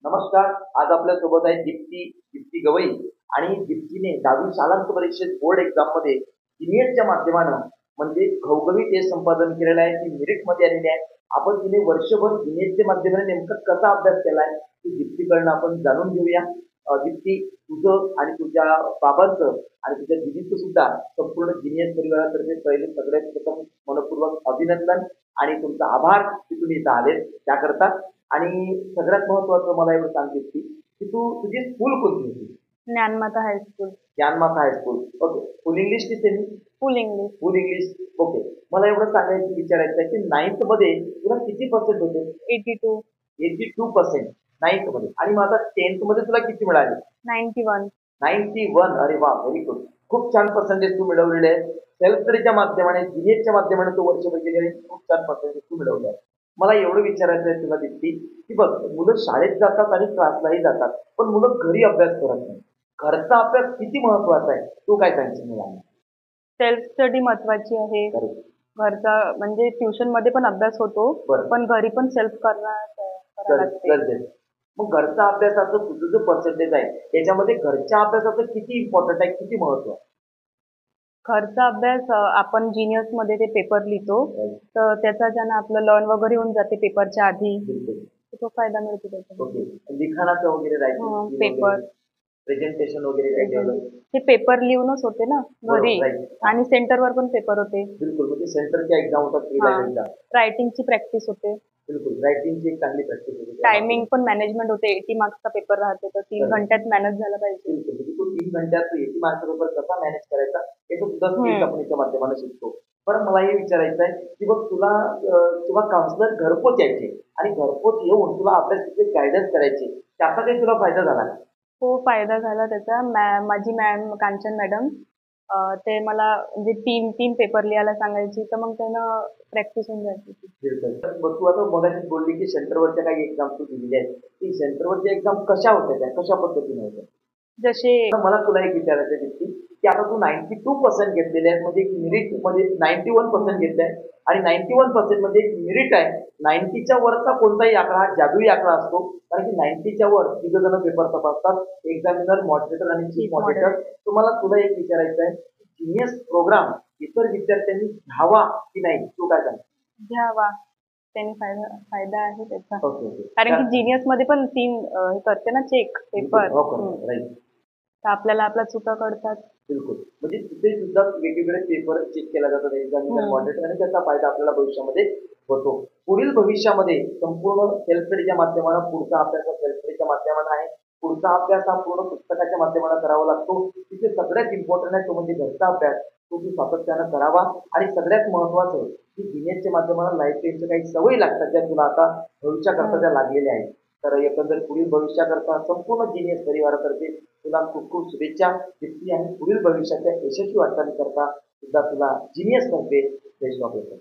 नमस्कार. आज आपल्या सोबत आहे दीप्ती गवई आणि दीप्तीने 10वी शालांत परीक्षेत बोर्ड एक्झाममध्ये जिनियसच्या माध्यमानं म्हणजे घवघवीत यश संपादन केलेलं आहे. ती मेरिटमध्ये आलेली आहे. आपण तिने वर्षभर जिनियसच्या माध्यमाने नेमका कसा अभ्यास केलाय ते दीप्तीकडनं आपण जाणून घेऊया. दीप्ती, तुझं आणि तुझ्या बाबांचं आणि तुझ्या दिदीचं सुद्धा संपूर्ण जिनियस परिवारातर्फे पहिले सगळ्यात प्रथम मनपूर्वक अभिनंदन आणि तुमचा आभार की तुम्ही इथं आलेत त्याकरता. आणि सगळ्यात महत्वाचं मला एवढं सांग दीप्ती की तुझी स्कूल कोणती होती? Gyanmata high school. Gyanmata high school. Okay. Full English की semi? Full English. Full English. Okay. मला एवढं सांगायचं विचारायचं आहे की नाईन्थ मध्ये तुला किती पर्सेंट होते? 82. 82% नाईन्थ मध्ये. आणि मग आता टेन्थ मध्ये तुला किती मिळाले? 91. 91. अरे वा, व्हेरी गुड. खूप छान पर्सेंटेज तू मिळवलेले आहे. सेल्फ स्टडीच्या माध्यमाने जिनियसच्या माध्यमाने तू वर्षभर गेलेले खूप छान पर्सेंटेज तू मिळवले आहे. मला एवढं विचारायचं आहे तुला दीप्ती की बघ, मुलं शाळेत जातात आणि क्लासलाही जातात, पण मुलं घरी अभ्यास करत नाही. घरचा अभ्यास किती महत्वाचा आहे तू काय सांगशील मला? सेल्फ स्टडी महत्वाची आहे. घरचा म्हणजे ट्युशन मध्ये पण अभ्यास होतो, पण घरी पण सेल्फ करायला लागते. मग घरचा अभ्यासाचं तुझं जो पर्सेंटेज आहे त्याच्यामध्ये घरच्या अभ्यासाचं किती इम्पॉर्टंट आहे, किती महत्व आहे? घरचा अभ्यास आपण जिनियस मध्ये ते पेपर लिहितो, तर त्याचा ज्यानं आपलं लर्न वगैरे होऊन जाते पेपरच्या आधी, तो फायदा मिळतो त्याचा. ओके. लिखाणाचं वगैरे रायटिंग पेपर प्रेझेंटेशन वगैरे ते पेपर लिहूनच होते ना घरी, आणि सेंटरवर पण पेपर होते. बिलकुल. म्हणजे सेंटरच्या एक्झाम होतात, रायटिंगची प्रॅक्टिस होते. बिलकुल. रायटिंगची एक चांगली प्रॅक्टिस होते. टायमिंग पण मॅनेजमेंट होते. 80 मार्क्सचा पेपर राहते, तर 3 घंट्यात मॅनेज झाला पाहिजे. बिलकुल. 3 घंट्यात 80 मार्क्सचा पेपर कसा मॅनेज करायचा हे सुद्धा स्किल्स आपण याच्या माध्यमाने शिकतो. पण मला हे विचारायचं आहे की बघ, तुला किंवा काउन्सिलर घरपोच यायचे आणि घरपोच येऊन तुला अभ्यासाचे गायडन्स करायचे, त्याचा काही तुला फायदा झाला? हो, फायदा झाला त्याचा. माझी मॅम कांचन मॅडम, ते मला म्हणजे तीन पेपर लिहायला सांगायची, तर मग त्यानं प्रॅक्टिस होऊन जायची. तू आता मगाशी बोलली की सेंटरवरच्या काही एक्झाम तू दिलेल्या आहेत, ती सेंटरवरच्या एक्झाम कशा होत्या, त्या कशा पद्धतीने होत्या? जसे मला तुला एक विचारायचं आहे की आता तू 92% घेतलेले आहेत, म्हणजे मेरिट मध्ये 91% घेतले आहे आणि 91% मध्ये एक मेरिट आहे. 90च्या वरचा कोणताही आकडा हा जादुई आकडा असतो, कारण की 90च्या वर 3 जण पेपर तपासतात, एक्झामिनर, मॉडरेटर आणि चीफ मॉडरेटर. तुम्हाला तुला एक विचारायचं आहे, जिनियस प्रोग्राम इतर विद्यार्थ्यांनी घ्यावा की नाही, तू काय सांग? घ्यावा. त्यांनी फायदा आहे त्याचा. कारण की जिनियस मध्ये पण 3 करते ना चेक पेपर, तर आपल्याला आपल्या चुका कळतात. बिलकुल. म्हणजे तिथे सुद्धा वेगवेगळे पेपर चेक केला जातात, एक्झामिनर, मॉडरेटर, आणि त्याचा फायदा आपल्याला भविष्यामध्ये होतो. पुढील भविष्यामध्ये संपूर्ण सेल्फ स्टडीच्या माध्यमानं पुढचा अभ्यास सेल्फ स्टडीच्या माध्यमानं आहे. पुढचा अभ्यास हा पूर्ण पुस्तकाच्या माध्यमानं करावा लागतो. तिथे सगळ्यात इम्पॉर्टंट आहे तो म्हणजे घरचा अभ्यास, तो तू सातत्यानं करावा. आणि सगळ्यात महत्वाचं की जिनियसच्या माध्यमानं लाईफ टाईमच्या काही सवयी लागतात ज्या तुला आता भविष्याकरता त्या लागलेल्या आहेत. तर एकंदर पुढील भविष्याकरता संपूर्ण जिनियस परिवारातर्फे तुला खूप खूप शुभेच्छा दीप्ती, आणि पुढील भविष्याच्या यशस्वी वाटचाली करता सुद्धा तुला जिनियस तर्फे बेस्ट ऑफ लक.